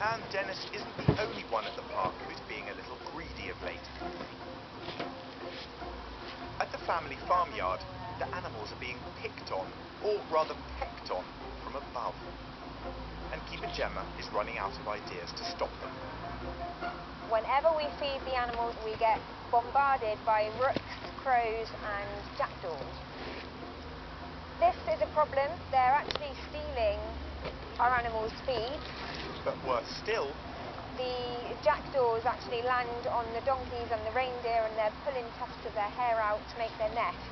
And Dennis isn't the only one at the park who's being a little greedy of late. At the family farmyard, the animals are being picked on, or rather pecked on, from above. And Keeper Gemma is running out of ideas to stop them. Whenever we feed the animals, we get bombarded by rooks, crows and jackdaws. This is a problem. They're actually stealing our animals' feed. But worse still, the jackdaws actually land on the donkeys and the reindeer, and they're pulling tufts of their hair out to make their nests.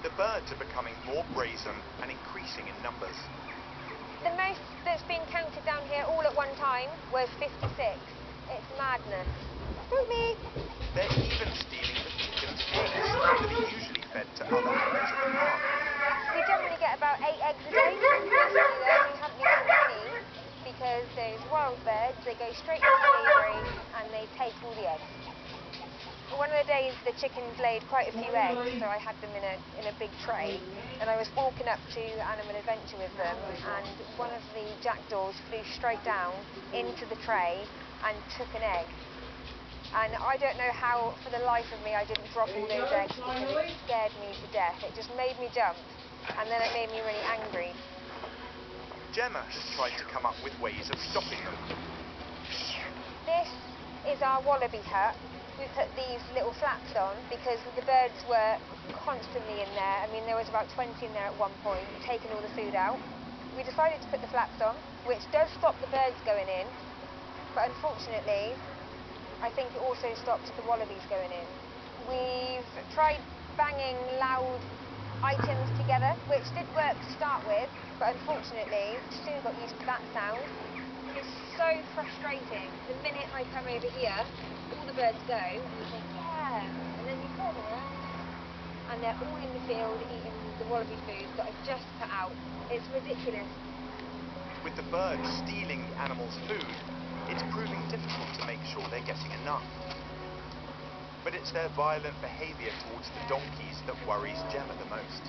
the birds are becoming more brazen and increasing in numbers. The most that's been counted down here all at one time was 56. It's madness. Don't me. They're even stealing the chickens' eggs that are usually fed to other animals at the park. We generally get about 8 eggs a day. Actually, though, we haven't even any because those wild birds, they go straight into the aviary and they take all the eggs. One of the days the chickens laid quite a few eggs, so I had them in a big tray, and I was walking up to Animal Adventure with them, and one of the jackdaws flew straight down into the tray and took an egg. And I don't know how, for the life of me, I didn't drop all those eggs because it scared me to death. It just made me jump, and then it made me really angry. Gemma has tried to come up with ways of stopping them. This is our wallaby hut. We put these little flaps on because the birds were constantly in there. I mean, there was about 20 in there at one point, taking all the food out. We decided to put the flaps on, which does stop the birds going in, but unfortunately, I think it also stops the wallabies going in. We've tried banging loud items together, which did work to start with, but unfortunately, soon got used to that sound. It's so frustrating. The minute I come over here, all the birds go, and you think, yeah, and then you hear them, and they're all in the field eating the wallaby food that I've just put out. It's ridiculous. With the birds stealing the animals' food, it's proving difficult to make sure they're getting enough. But it's their violent behaviour towards the donkeys that worries Gemma the most.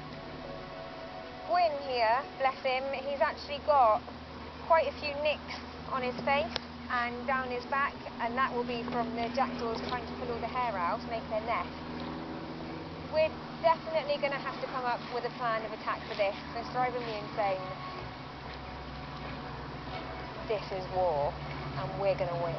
Gwyn here, bless him, he's actually got quite a few nicks on his face and down his back, and that will be from the jackdaws trying to pull all the hair out to make their nest. We're definitely going to have to come up with a plan of attack for this. It's driving me insane. This is war, and we're going to win.